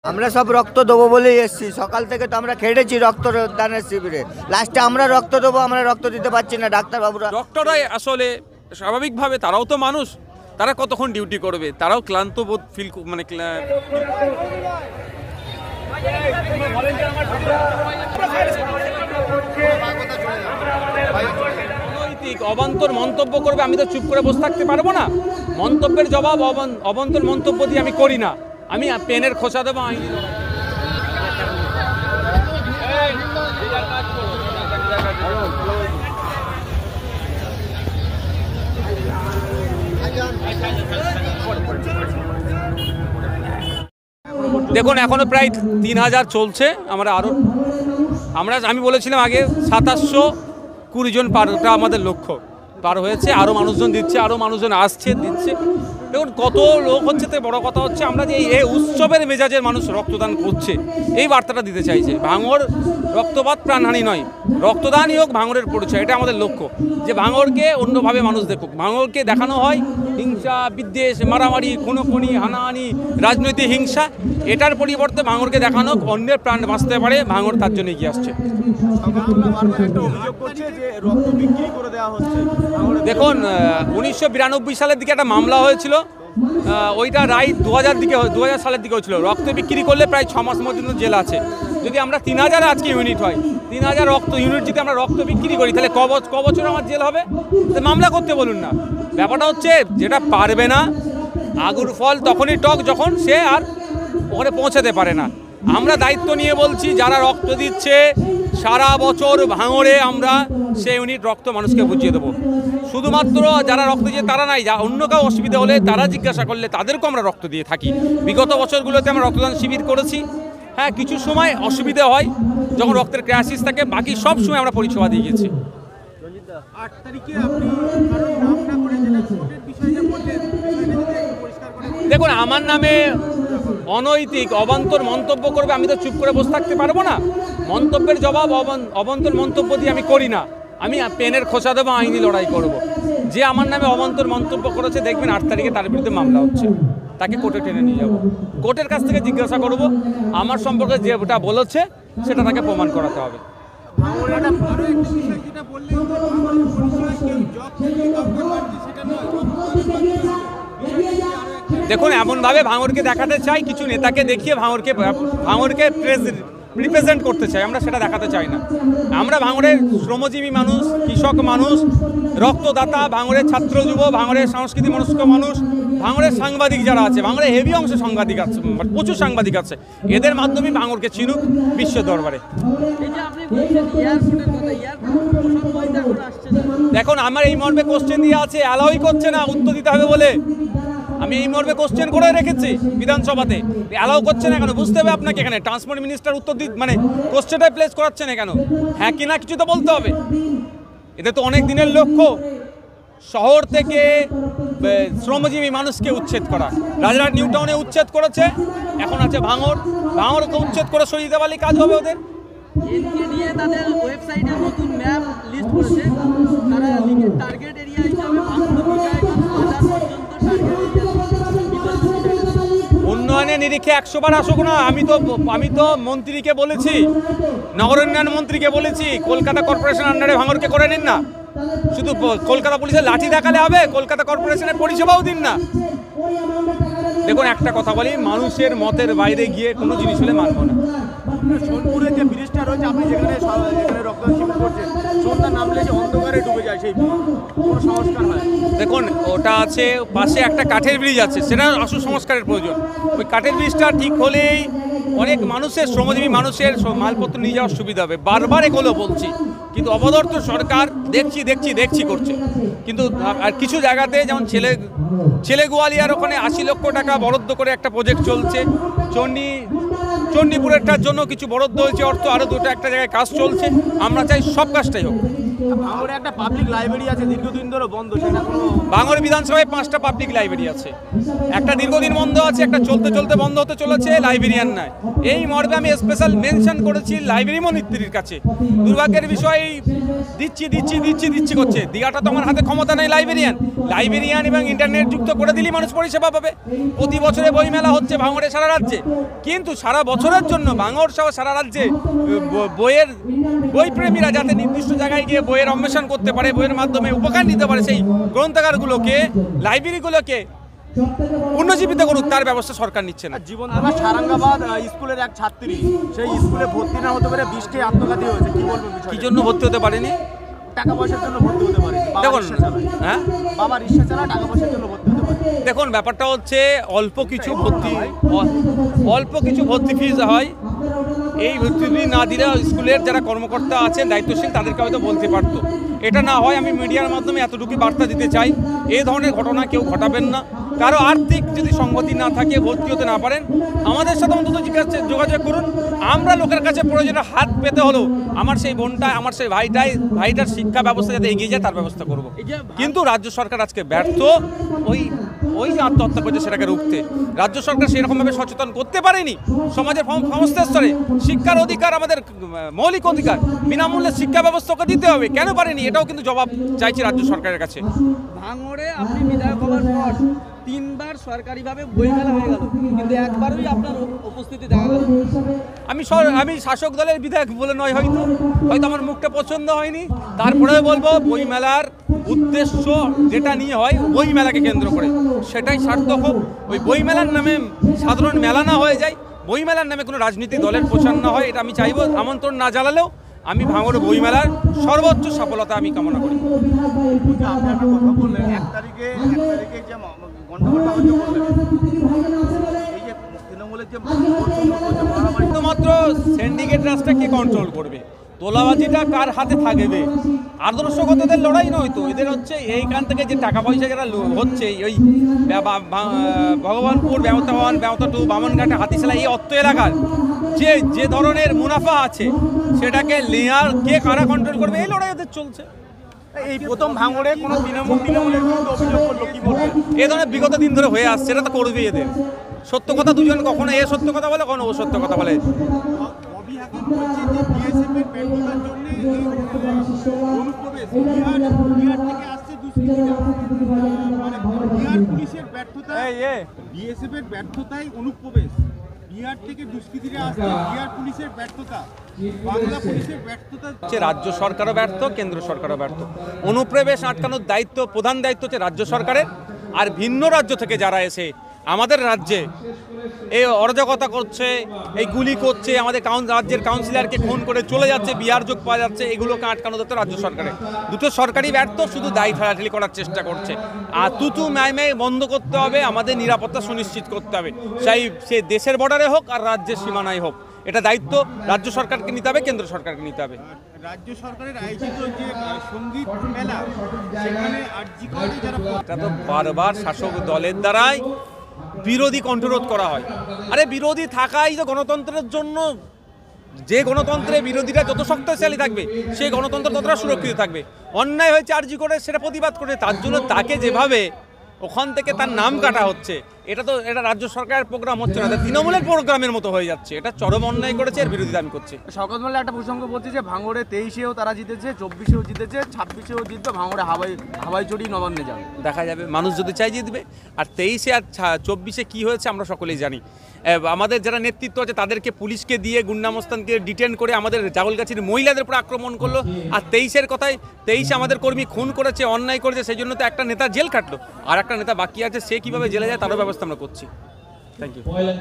আমরা সব রক্ত দেবো বলেই এসেছি, সকাল থেকে তো আমরা খেটেছি রক্তদানের শিবিরে, লাস্টে আমরা রক্ত দেবো, আমরা রক্ত দিতে পারছি না। ডাক্তারবাবুরা, ডক্টররাই আসলে স্বাভাবিকভাবে তারাও তো মানুষ, তারা কতক্ষণ ডিউটি করবে, তারাও ক্লান্ত বোধ ফিল মানে অনৈতিক অবান্তর মন্তব্য করবে, আমি তো চুপ করে বসে থাকতে পারবো না। মন্তব্যের জবাব অবান্তর মন্তব্য দিয়ে আমি করি না, আমি পেনের খোঁচা দেবো আইনি। দেখুন এখনো প্রায় 3000 চলছে, আমি বলেছিলাম আগে 2720 জন পারটা আমাদের লক্ষ্য পার হয়েছে, আরও মানুষজন দিচ্ছে, আরও মানুষজন আসছে দিচ্ছে। দেখুন কত লোক হচ্ছে, তো বড় কথা হচ্ছে আমরা যে এই উৎসবের মেজাজের মানুষ রক্তদান করছে, এই বার্তাটা দিতে চাইছে। ভাঙড় রক্তপাত প্রাণহানি নয়, রক্তদানই হোক ভাঙড়ের পরিচয়, এটা আমাদের লক্ষ্য। যে ভাঙড়কে অন্যভাবে মানুষ দেখুক, ভাঙড়কে দেখানো হয় হিংসা বিদ্বেষ মারামারি খুনোখুনি হানাহানি রাজনৈতিক হিংসা, এটার পরিবর্তে ভাঙড়কে দেখানো অন্যের প্রাণ বাঁচতে পারে, ভাঙড় তার জন্য এগিয়ে আসছে। দেখুন 1992 সালের দিকে একটা মামলা হয়েছিল, ওইটা রায় 2000 সালের দিকে হয়েছিল। রক্ত বিক্রি করলে প্রায় 6 মাস পর্যন্ত জেল আছে। যদি আমরা 3000 আজকে ইউনিট হয়, 3000 রক্ত ইউনিট যদি আমরা রক্ত বিক্রি করি, তাহলে ক বছর আমার জেল হবে? মামলা করতে বলুন না। ব্যাপারটা হচ্ছে যেটা পারবে না, আগুর ফল তখনই টক যখন সে আর ওখানে পৌঁছাতে পারে না। আমরা দায়িত্ব নিয়ে বলছি, যারা রক্ত দিচ্ছে সারা বছর ভাঙড়ে আমরা সেই ইউনিট রক্ত মানুষকে বুঝিয়ে দেবো। শুধুমাত্র যারা রক্ত দিয়ে তারা নাই, যা অন্য কাউ অসুবিধা হলে তারা জিজ্ঞাসা করলে তাদেরকেও আমরা রক্ত দিয়ে থাকি। বিগত বছরগুলোতে আমরা রক্তদান শিবির করেছি। হ্যাঁ, কিছু সময় অসুবিধা হয় যখন রক্তের ক্রাইসিস থাকে, বাকি সব সময় আমরা পরিষেবা দিয়ে গেছি। দেখুন আমার নামে অনৈতিক অবান্তর মন্তব্য করবে, আমি তো চুপ করে বসে থাকতে পারবো না। মন্তব্যের জবাব অবান্তর মন্তব্য দিয়ে আমি করি না, আমি পেনের খোঁচা দেবো, আইনি লড়াই করব। যে আমার নামে অবান্তর মন্তব্য করেছে, দেখবেন 8 তারিখে তার বিরুদ্ধে মামলা হচ্ছে, তাকে কোর্টে টেনে নিয়ে যাব। কোর্টের কাছ থেকে জিজ্ঞাসা করব, আমার সম্পর্কে যেটা বলেছে সেটা তাকে প্রমাণ করাতে হবে। দেখুন এমনভাবে ভাঙড়কে দেখাতে চাই, কিছু নেতাকে দেখিয়ে ভাঙড়কে রিপ্রেজেন্ট করতে চাই, আমরা সেটা দেখাতে চাই না। আমরা ভাঙড়ের শ্রমজীবী মানুষ, কৃষক মানুষ, রক্তদাতা, ভাঙড়ের ছাত্র যুব, ভাঙড়ের সংস্কৃতি মনস্ক মানুষ, ভাঙড়ের সাংবাদিক যারা আছে, ভাঙড়ের হেভি অংশ সাংবাদিক আছে, প্রচুর সাংবাদিক আছে, এদের মাধ্যমে ভাঙড়কে চিনুক বিশ্ব দরবারে। দেখুন আমার এই মর্মে কোশ্চেন দিয়ে আছে, অ্যালাউই করছে না উত্তর দিতে হবে বলে। আমি এই মর্মে কোশ্চেন করে রেখেছি বিধানসভাতে, অ্যালাউ করছে না কেন বুঝতে হবে আপনাকে। এখানে ট্রান্সপোর্ট মিনিস্টার উত্তর মানে কোশ্চেনটা প্লেস করাচ্ছে না কেন? হ্যাঁ কি না কিছু তো বলতে হবে। এটা তো অনেক দিনের লক্ষ্য, শহর থেকে শ্রমজীবী মানুষকে উচ্ছেদ করা। রাজারহাট নিউ টাউনে উচ্ছেদ করেছে, এখন আছে ভাঙড়কে উচ্ছেদ করে সরিয়ে দিতে পারলে কাজ হবে ওদের। নিয়ে তাদের ওয়েবসাইটে নতুন ম্যাপ লিস্ট করেছে, তারা টার্গেট এরিয়া হিসাবে উন্নয়নের নিরিখে 100 বার আসুক না। আমি তো মন্ত্রীকে বলেছি, নগর উন্নয়ন মন্ত্রীকে বলেছি, কলকাতা কর্পোরেশন আন্ডারে ভাঙড়কে করে নিন না। শুধু কলকাতা পুলিশের লাঠি দেখালে হবে? কলকাতা কর্পোরেশনের পরিষেবাও দিন না। দেখুন একটা কথা বলি, মানুষের মতের বাইরে গিয়ে কোনো জিনিস হলে মানব না। সোনপুরে যে ব্রিজটা রয়েছে, আপনি যেখানে রক্তদান শিবির করছেন, সন্ধ্যা নামলে যে অন্ধকারে ডুবে যায়, সেই কোনো সংস্কার হয়? দেখুন ওটা আছে পাশে একটা কাঠের ব্রিজ আছে, সেটা আসু সংস্কারের প্রয়োজন। ওই কাঠের ব্রিজটা ঠিক হলেই অনেক মানুষের, শ্রমজীবী মানুষের মালপত্র নিয়ে যাওয়ার সুবিধা হবে। বারবার এগুলো বলছি, কিন্তু অপদার্থ সরকার দেখছি করছে। কিন্তু আর কিছু জায়গাতে যেমন ছেলে গোয়ালিয়ার ওখানে 80 লক্ষ টাকা বরাদ্দ করে একটা প্রজেক্ট চলছে, চণ্ডীপুরেরটার জন্য কিছু বরাদ্দ হয়েছে অর্থ, আরও একটা জায়গায় কাজ চলছে। আমরা চাই সব কাজটাই হোক, ভাঙড়ে একটা পাবলিক লাইব্রেরি আছে দীর্ঘদিন ধরে বন্ধ, সেটা কোনো ভাঙড় বিধানসভায় 5টা পাবলিক লাইব্রেরি আছে, একটা দীর্ঘদিন বন্ধ আছে, একটা চলতে চলতে বন্ধ হতে চলেছে, লাইব্রেরিয়ান নাই। এই মর্মে আমি স্পেশাল মেনশন করেছি লাইব্রেরি মন্ত্রীর কাছে। দুর্ভাগ্যের বিষয় দিচ্ছি করছে, দিয়াটা তো আমার হাতে ক্ষমতা নেই। লাইব্রেরিয়ান এবং ইন্টারনেট যুক্ত করে দিলেই মানুষ পরিষেবা পাবে। প্রতি বছরে বইমেলা হচ্ছে ভাঙড়ে সারা রাজ্যে, কিন্তু সারা বছরের জন্য ভাঙড় সহ সারা রাজ্যে বই প্রেমীরা যাতে নির্দিষ্ট জায়গায় গিয়ে বইয়ের অন্বেষণ করতে পারে, বইয়ের মাধ্যমে উপকার নিতে পারে, সেই গ্রন্থাগারগুলোকে, লাইব্রেরিগুলোকে পুনর্জীবিত করুক, তার ব্যবস্থা সরকার নিচ্ছে না। জীবনধারা সারাঙ্গাবাদ স্কুলের এক ছাত্রী সেই স্কুলে ভর্তি না হতে পারে বিষকে আত্মঘাতী হয়েছে, কি বলবেন কি জন্য ভর্তি হতে পারেনি? টাকা পয়সার জন্য ভর্তি হতে পারে। দেখুন, হ্যাঁ, বাবা রিক্সা চালায়, টাকা পয়সার জন্য ভর্তি হতে পারে। দেখুন ব্যাপারটা হচ্ছে অল্প কিছু ভর্তি ফিজ হয়। এই ভর্তি ফি না দিলে স্কুলের যারা কর্মকর্তা আছেন দায়িত্বশীল তাদেরকে হয়তো বলতে পারতো। এটা না হয় আমি মিডিয়ার মাধ্যমে এতটুকু বার্তা দিতে চাই, এই ধরনের ঘটনা কেউ ঘটাবেন না। কারো আর্থিক যদি সংগতি না থাকে, ভর্তি হতে না পারেন, আমাদের সাথে অন্তত যোগাযোগ করুন। আমরা লোকের কাছে প্রয়োজনে হাত পেতে হলো আমার সেই বোনটা, আমার সেই ভাইটার শিক্ষা ব্যবস্থা যাতে এগিয়ে যায় তার ব্যবস্থা করব। কিন্তু রাজ্য সরকার আজকে ব্যর্থ ওই যে আত্মহত্যা করছে সেটাকে রুখতে। রাজ্য সরকার সেরকমভাবে সচেতন করতে পারেনি। সমাজের সমস্ত স্তরে শিক্ষার অধিকার আমাদের মৌলিক অধিকার, বিনামূল্যে শিক্ষা ব্যবস্থাকে দিতে হবে, কেন পারেনি? এটাও কিন্তু জবাব চাইছি রাজ্য সরকারের কাছে। ভাঙড়ে আপনি বিধায়ক হওয়ার পর 3বার সরকারিভাবে বইমেলা হয়ে গেল, কিন্তু একবারই আপনার উপস্থিতি দেখা গেল। আমি শাসক দলের বিধায়ক বলে নয়, হয়তো আমার মুখটা পছন্দ হয়নি, তারপরেও বলবো বইমেলার উদ্দেশ্য যেটা নিয়ে হয় বইমেলাকে কেন্দ্র করে, সেটাই সার্থক হোক। ওই বইমেলার নামে সাধারণ মেলা না হয়ে যায়, বইমেলার নামে কোনো রাজনৈতিক দলের প্রচার না হয়, এটা আমি চাইবো। আমন্ত্রণ না জানালেও আমি ভাঙড় বইমেলার সর্বোচ্চ সফলতা আমি কামনা করি। শুধুমাত্র সিন্ডিকেট রাজটাকে কন্ট্রোল করবে, তোলাবাজিটা কার হাতে থাকবে? আদর্শগতদের লড়াই নয় তো, এদের হচ্ছে এইখান থেকে যে টাকা পয়সা যারা হচ্ছে ওই ভগবানপুর, ব্যবতা 1, ব্যবতা 2, বামনঘাটে, হাতিশালা, এই অর্থ এলাকার যে ধরনের মুনাফা আছে সেটাকে লেয়ার কে কারা কন্ট্রোল করবে, এই লড়াই ওদের চলছে। এই প্রথম ভাঙড়ে কোনো তৃণমূলের বিরুদ্ধে অভিযোগ করলো, কি বলবেন? এ ধরনের বিগত দিন ধরে হয়ে আসছে, এটা তো করবেই এদের। সত্য কথা দুজন, কখনো এ সত্য কথা বলে, কখনো ও সত্য কথা বলে। ব্যর্থতায় অনুপ্রবেশ, বিহার থেকে দুষ্কৃতীরা আসছে, বিহার পুলিশের ব্যর্থতা, বাংলা পুলিশের ব্যর্থতা। রাজ্য সরকারও ব্যর্থ, কেন্দ্র সরকারও ব্যর্থ। অনুপ্রবেশ আটকানোর দায়িত্ব, প্রধান দায়িত্ব হচ্ছে রাজ্য সরকারের। আর ভিন্ন রাজ্য থেকে যারা এসে আমাদের রাজ্যে এই অরাজকতা করছে, এই গুলি করছে, আমাদের রাজ্যের কাউন্সিলরকে খুন করে চলে যাচ্ছে, বিহার যোগ পাওয়া যাচ্ছে, এগুলোকে আটকানো দরকার রাজ্য সরকারের। দুটো সরকারই ব্যর্থ, শুধু দায়ী ঠেলাঠেলি করার চেষ্টা করছে। আর তুতু ম্যায় বন্ধ করতে হবে, আমাদের নিরাপত্তা সুনিশ্চিত করতে হবে, সে দেশের বর্ডারে হোক আর রাজ্যের সীমানায় হোক। এটা দায়িত্ব রাজ্য সরকারকে নিতে হবে, কেন্দ্র সরকারকে নিতে হবে। রাজ্য সরকারের আয়োজিত যে সঙ্গীত মেলা, সেখানে আরজিকরে যারা, এটা তো বারবার শাসক দলের দ্বারাই বিরোধী কণ্ঠরোধ করা হয়। আরে বিরোধী থাকাই তো গণতন্ত্রের জন্য। যে গণতন্ত্রে বিরোধীরা যত শক্তিশালী থাকবে সেই গণতন্ত্র ততটা সুরক্ষিত থাকবে। অন্যায় হয়েছে আরজি করে, সেটা প্রতিবাদ করে, তার জন্য তাকে যেভাবে ওখান থেকে তার নাম কাটা হচ্ছে, এটা রাজ্য সরকারের প্রোগ্রাম হচ্ছে না, তৃণমূলের প্রোগ্রামের মতো হয়ে যাচ্ছে। এটা চরম অন্যায় করেছে, এর বিরোধিতা আমি করছি। শওকত মোল্লা একটা প্রসঙ্গ বলছে যে ভাঙড়ে 23-এও তারা জিতেছে, 24-এও জিতেছে, 26-এও জিতবে, ভাঙড়ে হাওয়াই চড়ি নবান্নে যাবে। দেখা যাবে, মানুষ যদি চাই জিতবে। আর 23-এ আর 24-এ কী হয়েছে আমরা সকলেই জানি। আমাদের যারা নেতৃত্ব আছে তাদেরকে পুলিশকে দিয়ে, গুন্ডামস্তানকে ডিটেন করে আমাদের জাগলগাছির মহিলাদের উপর আক্রমণ করলো। আর 23-এর কথায়, 23-এ আমাদের কর্মী খুন করেছে, অন্যায় করেছে, সেই জন্য তো একটা নেতা জেল কাটলো, আর একটা নেতা বাকি আছে, সে কীভাবে জেলে যায় তারও ব্যবস্থা আমরা করছি। Thank you.